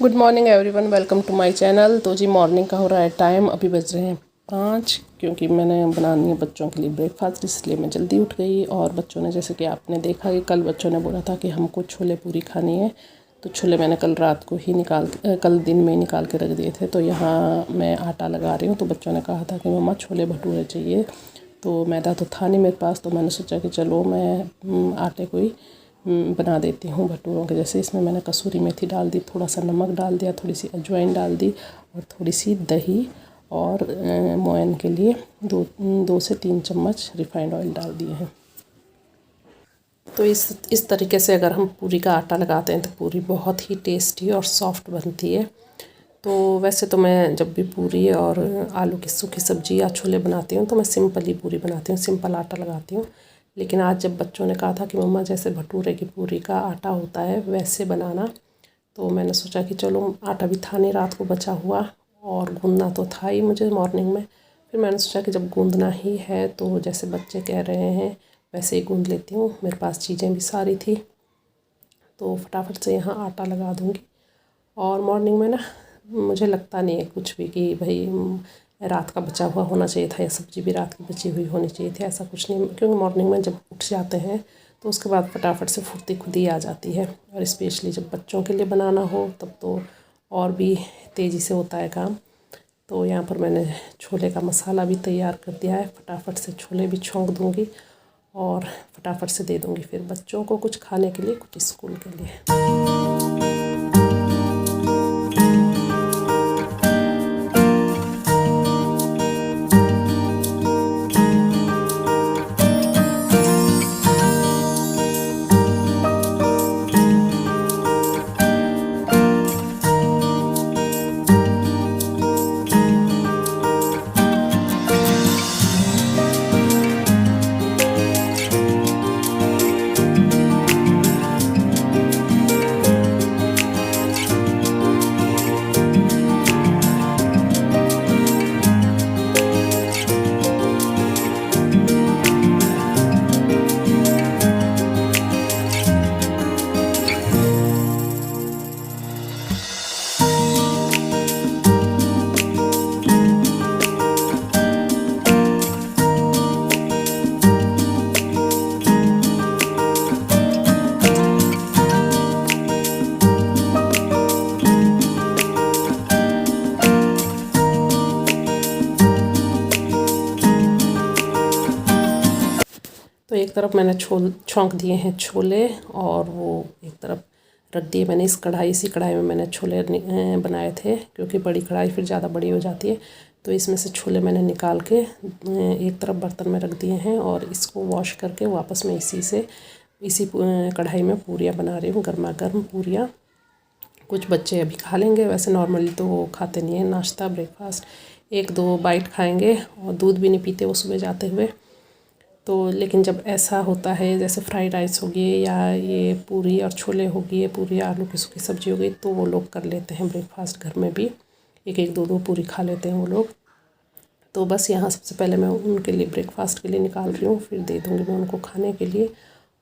Good morning everyone, welcome to my channel. तो जी morning का हो रहा है टाइम, अभी बज रहे हैं 5 क्योंकि मैंने बनानी है बच्चों के लिए ब्रेकफास्ट, इसलिए मैं जल्दी उठ गई। और बच्चों ने, जैसे कि आपने देखा कि कल बच्चों ने बोला था कि हमको छोले पूरी खानी है, तो छोले मैंने कल रात को ही कल दिन में ही निकाल के रख दिए थे। तो यहाँ मैं आटा लगा रही हूँ, तो बच्चों ने कहा था कि मम्मा छोले भटूरे चाहिए। तो मैदा तो था नहीं मेरे पास, तो मैंने सोचा कि चलो मैं आटे को ही बना देती हूँ भटूरों के जैसे। इसमें मैंने कसूरी मेथी डाल दी, थोड़ा सा नमक डाल दिया, थोड़ी सी अजवाइन डाल दी और थोड़ी सी दही, और मोयन के लिए 2 से 3 चम्मच रिफाइंड ऑयल डाल दिए हैं। तो इस तरीके से अगर हम पूरी का आटा लगाते हैं तो पूरी बहुत ही टेस्टी और सॉफ्ट बनती है। तो वैसे तो मैं जब भी पूरी और आलू की सूखी सब्ज़ी या छोले बनाती हूँ तो मैं सिंपल ही पूरी बनाती हूँ, सिंपल आटा लगाती हूँ। लेकिन आज जब बच्चों ने कहा था कि मम्मा जैसे भटूरे की पूरी का आटा होता है वैसे बनाना, तो मैंने सोचा कि चलो आटा भी था नहीं रात को बचा हुआ, और गूंदना तो था ही मुझे मॉर्निंग में। फिर मैंने सोचा कि जब गूंदना ही है तो जैसे बच्चे कह रहे हैं वैसे ही गूंद लेती हूँ। मेरे पास चीज़ें भी सारी थी, तो फटाफट से यहाँ आटा लगा दूँगी। और मॉर्निंग में ना मुझे लगता नहीं है कुछ भी कि भाई रात का बचा हुआ होना चाहिए था या सब्ज़ी भी रात की बची हुई होनी चाहिए थी, ऐसा कुछ नहीं। क्योंकि मॉर्निंग में जब उठ जाते हैं तो उसके बाद फटाफट से फुर्ती खुद ही आ जाती है, और स्पेशली जब बच्चों के लिए बनाना हो तब तो और भी तेज़ी से होता है काम। तो यहाँ पर मैंने छोले का मसाला भी तैयार कर दिया है, फटाफट से छोले भी छौंक दूँगी और फटाफट से दे दूँगी फिर बच्चों को कुछ खाने के लिए, कुछ स्कूल के लिए। तो एक तरफ मैंने छौंक दिए हैं छोले, और वो एक तरफ रख दिए मैंने इस कढ़ाई में मैंने छोले बनाए थे, क्योंकि बड़ी कढ़ाई फिर ज़्यादा बड़ी हो जाती है। तो इसमें से छोले मैंने निकाल के एक तरफ बर्तन में रख दिए हैं, और इसको वॉश करके वापस मैं इसी कढ़ाई में पूरियाँ बना रही हूँ, गर्मा गर्म पूरियाँ। कुछ बच्चे अभी खा लेंगे, वैसे नॉर्मली तो वो खाते नहीं है नाश्ता ब्रेकफास्ट, 1-2 बाइट खाएंगे, और दूध भी नहीं पीते वो सुबह जाते हुए। तो लेकिन जब ऐसा होता है जैसे फ्राइड राइस हो गई या ये पूरी और छोले हो गई, पूरी आलू की सूखी सब्ज़ी हो गई, तो वो लोग कर लेते हैं ब्रेकफास्ट घर में भी, 1-1 2-2 पूरी खा लेते हैं वो लोग। तो बस यहाँ सबसे पहले मैं उनके लिए ब्रेकफास्ट के लिए निकाल रही हूँ, फिर दे दूँगी मैं उनको खाने के लिए,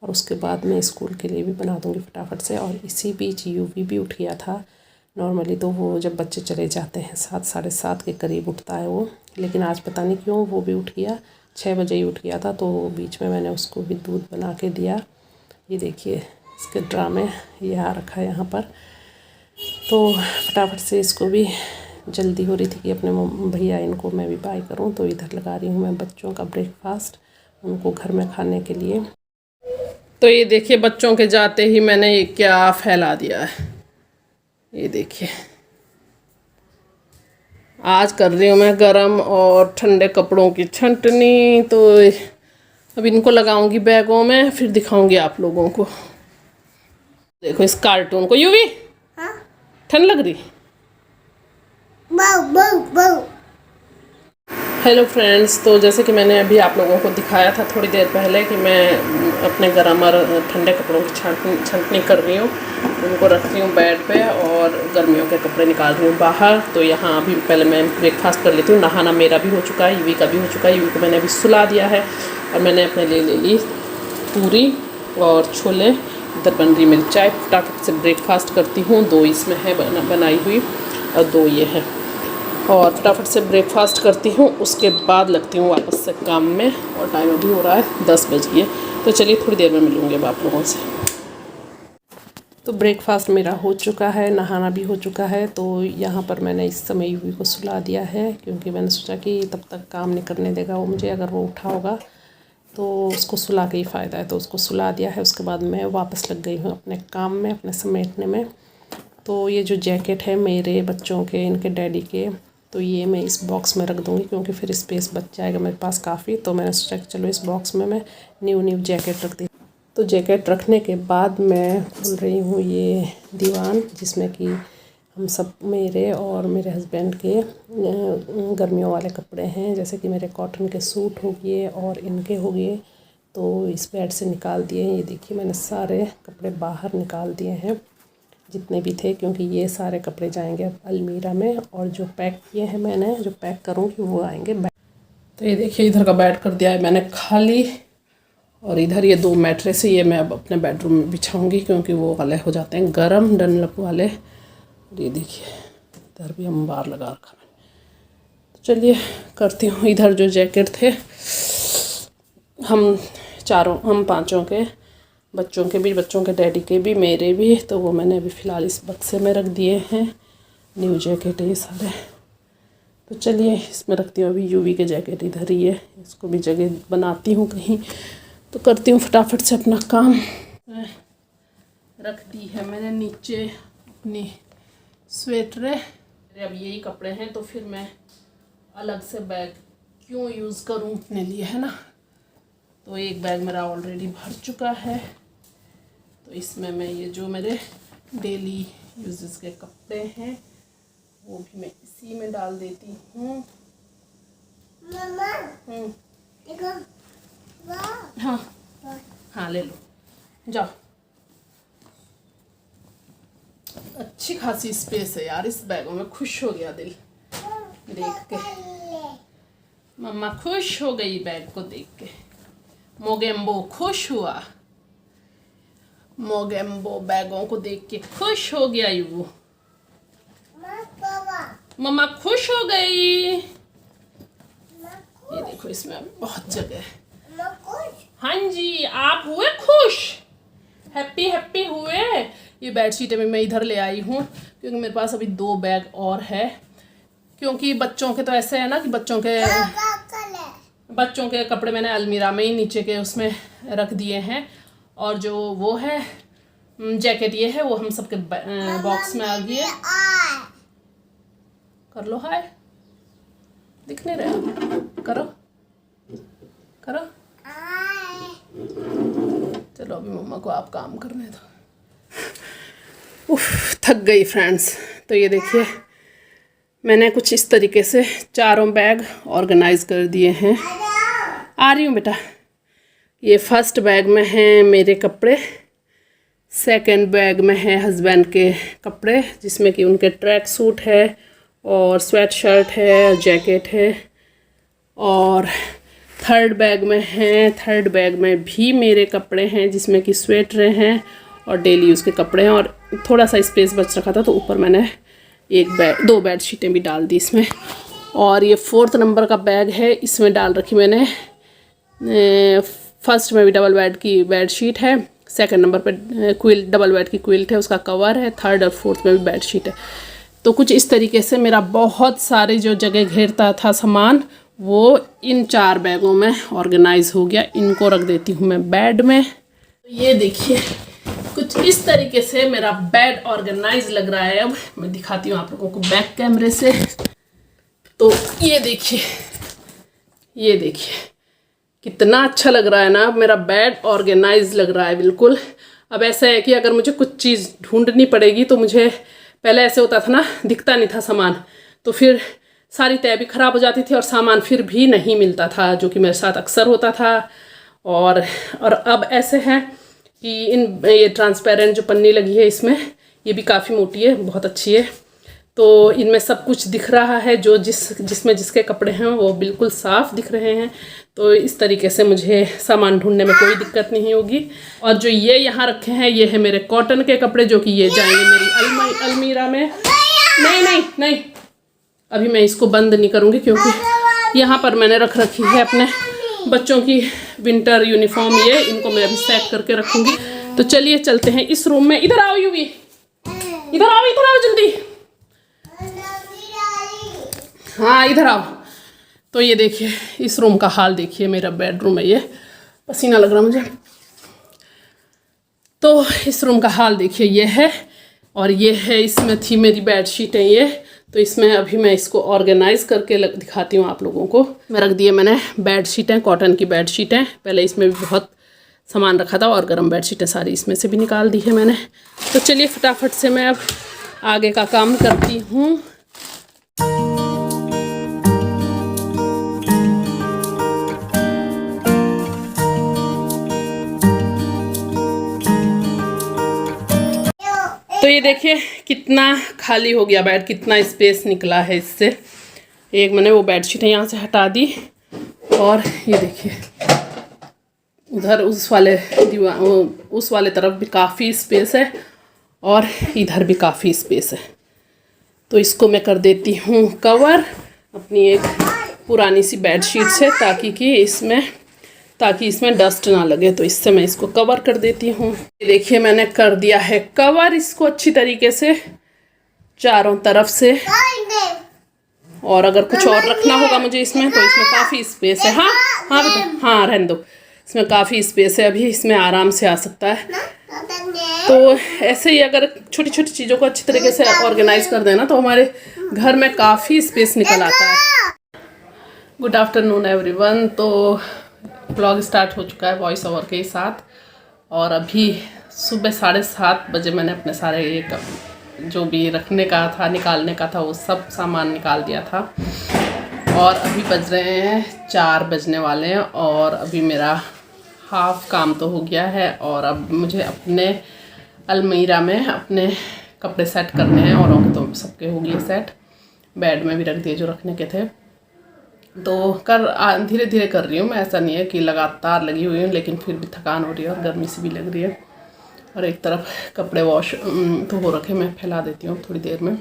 और उसके बाद मैं स्कूल के लिए भी बना दूँगी फटाफट से। और इसी बीच यूवी भी उठ गया था। नॉर्मली तो वो जब बच्चे चले जाते हैं 7 साढ़े 7 के करीब उठता है वो, लेकिन आज पता नहीं क्यों वो भी उठ गया, 6 बजे ही उठ गया था। तो बीच में मैंने उसको भी दूध बना के दिया। ये देखिए इसके ड्रामे ये आ रखा है यहाँ पर। तो फटाफट से इसको भी जल्दी हो रही थी कि अपने भैया इनको मैं भी बाय करूँ, तो इधर लगा रही हूँ मैं बच्चों का ब्रेकफास्ट उनको घर में खाने के लिए। तो ये देखिए बच्चों के जाते ही मैंने ये क्या फैला दिया है, ये देखिए। आज कर रही हूँ मैं गरम और ठंडे कपड़ों की छंटनी, तो अब इनको लगाऊंगी बैगों में, फिर दिखाऊंगी आप लोगों को। देखो इस कार्टून को। यूवी ठंड लग रही। हेलो फ्रेंड्स, तो जैसे कि मैंने अभी आप लोगों को दिखाया था थोड़ी देर पहले कि मैं अपने गरम और ठंडे कपड़ों की छंटनी कर रही हूँ, उनको रख रही हूँ बेड पे और गर्मियों के कपड़े निकाल रही हूँ बाहर। तो यहाँ अभी पहले मैं ब्रेकफास्ट कर लेती हूँ। नहाना मेरा भी हो चुका है, यूवी का भी हो चुका है। यूवी को मैंने अभी सुला दिया है, और मैंने अपने लिए ले ली पूरी और छोले, इधर बन रही मेरी चाय, फटाफट से ब्रेकफास्ट करती हूँ। 2 इसमें है बनाई हुई और 2 ये है, और फटाफट से ब्रेकफास्ट करती हूँ। उसके बाद लगती हूँ वापस से काम में, और टाइम अभी हो रहा है 10 बज गए। तो चलिए थोड़ी देर में मिलूँगी अब आप लोगों से। तो ब्रेकफास्ट मेरा हो चुका है, नहाना भी हो चुका है। तो यहाँ पर मैंने इस समय यूवी को सुला दिया है, क्योंकि मैंने सोचा कि तब तक काम नहीं करने देगा वो मुझे, अगर वो उठा होगा तो उसको सुला के ही फ़ायदा है। तो उसको सुला दिया है। उसके बाद मैं वापस लग गई हूँ अपने काम में, अपने समेटने में। तो ये जो जैकेट है मेरे बच्चों के, इनके डैडी के, तो ये मैं इस बॉक्स में रख दूँगी, क्योंकि फिर स्पेस बच जाएगा मेरे पास काफ़ी। तो मैंने सोचा कि चलो इस बॉक्स में मैं न्यू जैकेट रख दी। तो जैकेट रखने के बाद मैं खोल रही हूँ ये दीवान, जिसमें कि हम सब, मेरे और मेरे हस्बैंड के गर्मियों वाले कपड़े हैं, जैसे कि मेरे कॉटन के सूट हो गए और इनके हो गए। तो इस बेड से निकाल दिए हैं। ये देखिए मैंने सारे कपड़े बाहर निकाल दिए हैं जितने भी थे, क्योंकि ये सारे कपड़े जाएंगे अब अलमीरा में, और जो पैक किए हैं मैंने, जो पैक करूँगी वो आएंगे बेड। तो ये देखिए इधर का बेड कर दिया है मैंने खाली, और इधर ये 2 मैट्रेस है, ये मैं अब अपने बेडरूम में बिछाऊंगी, क्योंकि वो वाले हो जाते हैं गरम, डनलप वाले। और ये देखिए इधर भी हम बाहर लगा रखा है। तो चलिए करती हूँ। इधर जो जैकेट थे हम 5 के बच्चों के भी, बच्चों के डैडी के भी, मेरे भी, तो वो मैंने अभी फ़िलहाल इस बक्से में रख दिए हैं। न्यू जैकेट है ये सारे। तो चलिए इसमें रखती हूँ अभी यूवी के जैकेट इधर ही है, इसको भी जगह बनाती हूँ कहीं। तो करती हूँ फटाफट से अपना काम। रख दी है मैंने नीचे अपनी स्वेटरें। अब यही कपड़े हैं, तो फिर मैं अलग से बैग क्यों यूज़ करूँ अपने लिए, है ना। तो एक बैग मेरा ऑलरेडी भर चुका है। तो इसमें मैं ये जो मेरे डेली यूजेस के कपड़े हैं वो भी मैं इसी में डाल देती हूँ। हाँ हाँ ले लो, जाओ। अच्छी खासी स्पेस है यार इस बैगों में, खुश हो गया दिल देख के। मम्मा खुश हो गई बैग को देख के। मोगेम्बो खुश हुआ, मोगेम्बो बैगों को देख के खुश हो गया। यू मम्मा खुश हो गई। ये देखो इसमें बहुत जगह है। हाँ जी, आप हुए खुश, हैप्पी हैप्पी हुए। ये बेडशीटें मैं इधर ले आई हूँ, क्योंकि मेरे पास अभी 2 बैग और है। क्योंकि बच्चों के तो ऐसे है ना कि बच्चों के कपड़े मैंने अलमीरा में ही नीचे के उसमें रख दिए हैं, और जो वो है जैकेट ये है वो हम सबके बॉक्स में आ गई है। कर लो हाय, दिख नहीं रहा, करो करो। चलो अभी मम्मा को आप काम करने दो। उफ, थक गई फ्रेंड्स। तो ये देखिए मैंने कुछ इस तरीके से 4 बैग ऑर्गेनाइज कर दिए हैं। आ रही हूँ बेटा। ये फर्स्ट बैग में हैं मेरे कपड़े, सेकंड बैग में है हस्बैंड के कपड़े, जिसमें कि उनके ट्रैक सूट है और स्वेट शर्ट है, जैकेट है। और थर्ड बैग में भी मेरे कपड़े हैं, जिसमें कि स्वेटरें हैं और डेली यूज़ के कपड़े हैं। और थोड़ा सा स्पेस बच रखा था, तो ऊपर मैंने 2 बेडशीटें भी डाल दी इसमें। और ये 4th नंबर का बैग है, इसमें डाल रखी मैंने, फर्स्ट में भी डबल बेड की बेडशीट है, सेकंड नंबर पे डबल बेड की क्विल्ट है, उसका कवर है, थर्ड और फोर्थ में भी बेडशीट है। तो कुछ इस तरीके से मेरा बहुत सारे जो जगह घेरता था सामान, वो इन 4 बैगों में ऑर्गेनाइज हो गया। इनको रख देती हूँ मैं बेड में। तो ये देखिए कुछ इस तरीके से मेरा बेड ऑर्गेनाइज लग रहा है। अब मैं दिखाती हूँ आप लोगों को बैक कैमरे से। तो ये देखिए कितना अच्छा लग रहा है ना, मेरा बेड ऑर्गेनाइज लग रहा है बिल्कुल। अब ऐसा है कि अगर मुझे कुछ चीज़ ढूंढनी पड़ेगी, तो मुझे पहले ऐसे होता था ना, दिखता नहीं था सामान, तो फिर सारी तय भी ख़राब हो जाती थी और सामान फिर भी नहीं मिलता था, जो कि मेरे साथ अक्सर होता था। और अब ऐसे है कि ये ट्रांसपेरेंट जो पन्नी लगी है इसमें, ये भी काफ़ी मोटी है, बहुत अच्छी है। तो इनमें सब कुछ दिख रहा है, जो जिसमें जिसके कपड़े हैं वो बिल्कुल साफ़ दिख रहे हैं। तो इस तरीके से मुझे सामान ढूंढने में कोई दिक्कत नहीं होगी। और जो ये यहाँ रखे हैं ये है मेरे कॉटन के कपड़े, जो कि ये जाएंगे मेरी अलमीरा में। नहीं नहीं नहीं, अभी मैं इसको बंद नहीं करूँगी, क्योंकि यहाँ पर मैंने रख रखी है अपने बच्चों की विंटर यूनिफॉर्म। ये इनको मैं अभी सेट करके रखूँगी। तो चलिए चलते हैं इस रूम में। इधर आओ यूवी, इधर आओ जल्दी। हाँ इधर आओ। तो ये देखिए इस रूम का हाल देखिए, मेरा बेडरूम है ये, पसीना लग रहा मुझे। तो इस रूम का हाल देखिए ये है, और ये है, इसमें थी मेरी बेडशीटें ये। तो इसमें अभी मैं इसको ऑर्गेनाइज़ करके दिखाती हूँ आप लोगों को। मैं रख दिए मैंने बेडशीटें, कॉटन की बेडशीटें। पहले इसमें भी बहुत सामान रखा था, और गर्म बेडशीटें सारी इसमें से भी निकाल दी है मैंने। तो चलिए फटाफट से मैं अब आगे का काम करती हूँ। तो ये देखिए कितना खाली हो गया बेड, कितना स्पेस निकला है इससे। एक मैंने वो बेडशीटें यहाँ से हटा दी, और ये देखिए उधर उस वाले तरफ भी काफ़ी स्पेस है, और इधर भी काफ़ी स्पेस है। तो इसको मैं कर देती हूँ कवर अपनी एक पुरानी सी बेडशीट से, ताकि इसमें डस्ट ना लगे। तो इससे मैं इसको कवर कर देती हूँ। देखिए मैंने कर दिया है कवर इसको अच्छी तरीके से चारों तरफ से। और अगर कुछ और रखना होगा मुझे इसमें, तो इसमें काफ़ी स्पेस है। हाँ हाँ बेटा, हाँ रहने दो, इसमें काफ़ी स्पेस है, अभी इसमें आराम से आ सकता है। तो ऐसे ही अगर छोटी छोटी चीज़ों को अच्छी तरीके से ऑर्गेनाइज कर देना, तो हमारे घर में काफ़ी स्पेस निकल आता है। Good afternoon everyone. तो ब्लॉग स्टार्ट हो चुका है वॉइस ओवर के साथ, और अभी सुबह 7:30 बजे मैंने अपने सारे एक जो भी रखने का था, निकालने का था, वो सब सामान निकाल दिया था। और अभी बज रहे हैं 4 बजने वाले हैं, और अभी मेरा हाफ काम तो हो गया है। और अब मुझे अपने अलमीरा में अपने कपड़े सेट करने हैं, और तो सबके हो गए सेट, बेड में भी रख दिए जो रखने के थे। तो धीरे धीरे कर रही हूँ मैं, ऐसा नहीं है कि लगातार लगी हुई हूँ, लेकिन फिर भी थकान हो रही है और गर्मी सी भी लग रही है। और एक तरफ कपड़े वॉश तो हो रखे, मैं फैला देती हूँ थोड़ी देर में।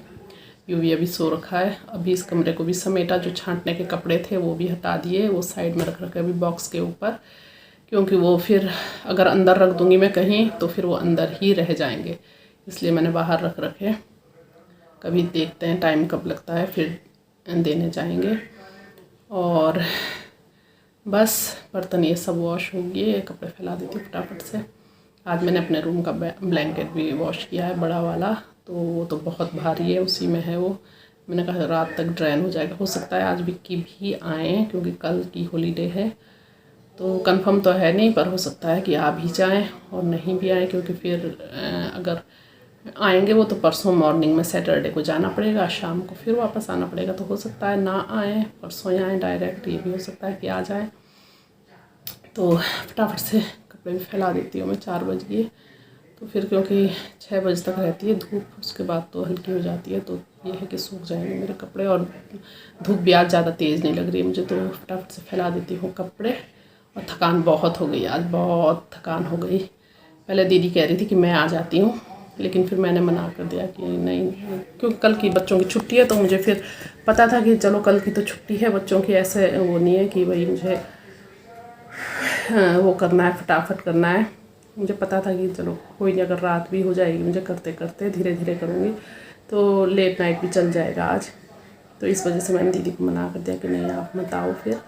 यूवी अभी सो रखा है। अभी इस कमरे को भी समेटा, जो छांटने के कपड़े थे वो भी हटा दिए, वो साइड में रख रखे अभी बॉक्स के ऊपर, क्योंकि वो फिर अगर अंदर रख दूँगी मैं कहीं, तो फिर वो अंदर ही रह जाएंगे, इसलिए मैंने बाहर रख रखे। कभी देखते हैं टाइम कब लगता है, फिर देने जाएंगे। और बस बर्तन ये सब वॉश हो गए, कपड़े फैला देती हूँ फटाफट से। आज मैंने अपने रूम का ब्लैंकेट भी वॉश किया है, बड़ा वाला, तो वो तो बहुत भारी है, उसी में है वो। मैंने कहा रात तक ड्रेन हो जाएगा। हो सकता है आज विक्की भी आएँ, क्योंकि कल की हॉलीडे है, तो कंफर्म तो है नहीं, पर हो सकता है कि आ भी जाएँ और नहीं भी आएँ, क्योंकि फिर अगर आएंगे वो तो परसों मॉर्निंग में, सैटरडे को जाना पड़ेगा, शाम को फिर वापस आना पड़ेगा। तो हो सकता है ना आए, परसों ही आए डायरेक्ट, ये भी हो सकता है कि आ जाए। तो फटाफट से कपड़े भी फैला देती हूँ मैं। 4 बज गए, तो फिर क्योंकि 6 बजे तक रहती है धूप, उसके बाद तो हल्की हो जाती है, तो ये है कि सूख जाएंगे मेरे कपड़े। और धूप भी आज ज़्यादा तेज़ नहीं लग रही है मुझे, तो फटाफट से फैला देती हूँ कपड़े। और थकान बहुत हो गई आज, बहुत थकान हो गई। पहले दीदी कह रही थी कि मैं आ जाती हूँ, लेकिन फिर मैंने मना कर दिया कि नहीं, क्योंकि कल की बच्चों की छुट्टी है। तो मुझे फिर पता था कि चलो कल की तो छुट्टी है बच्चों की, ऐसे वो नहीं है कि भाई मुझे वो करना है, फटाफट करना है। मुझे पता था कि चलो कोई नहीं, अगर रात भी हो जाएगी मुझे करते करते, धीरे धीरे करूँगी, तो लेट नाइट भी चल जाएगा आज। तो इस वजह से मैंने दीदी को मना कर दिया कि नहीं आप मत आओ। फिर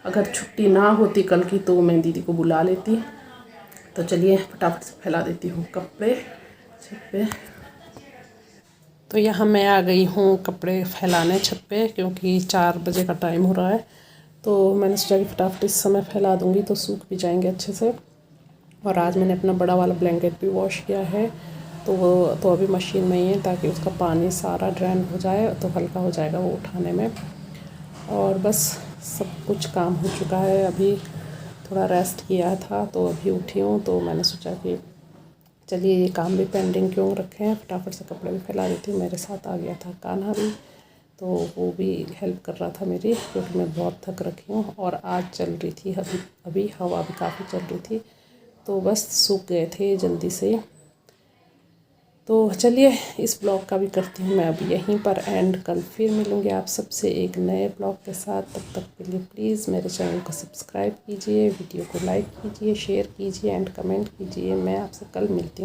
अगर छुट्टी ना होती कल की, तो मैं दीदी को बुला लेती। तो चलिए फटाफट से फैला देती हूँ कपड़े छत पे। तो यहाँ मैं आ गई हूँ कपड़े फैलाने छत पे, क्योंकि 4 बजे का टाइम हो रहा है। तो मैंने सोचा कि फटाफट इस समय फैला दूँगी तो सूख भी जाएंगे अच्छे से। और आज मैंने अपना बड़ा वाला ब्लैंकेट भी वॉश किया है, तो वो तो अभी मशीन में ही है, ताकि उसका पानी सारा ड्रेन हो जाए, तो हल्का हो जाएगा वो उठाने में। और बस सब कुछ काम हो चुका है। अभी थोड़ा रेस्ट किया था, तो अभी उठी हूँ, तो मैंने सोचा कि चलिए ये काम भी पेंडिंग क्यों रखे हैं, फटाफट से कपड़े भी फैला देती हूँ। मेरे साथ आ गया था कान्हा भी, तो वो भी हेल्प कर रहा था मेरी, क्योंकि मैं बहुत थक रखी हूँ। और आज चल रही थी अभी हवा भी काफ़ी चल रही थी, तो बस सूख गए थे जल्दी से। तो चलिए इस ब्लॉग का भी करती हूँ मैं अभी यहीं पर एंड। कल फिर मिलूँगी आप सबसे एक नए ब्लॉग के साथ। तब तक के लिए प्लीज़ मेरे चैनल को सब्सक्राइब कीजिए, वीडियो को लाइक कीजिए, शेयर कीजिए एंड कमेंट कीजिए। मैं आपसे कल मिलती हूँ।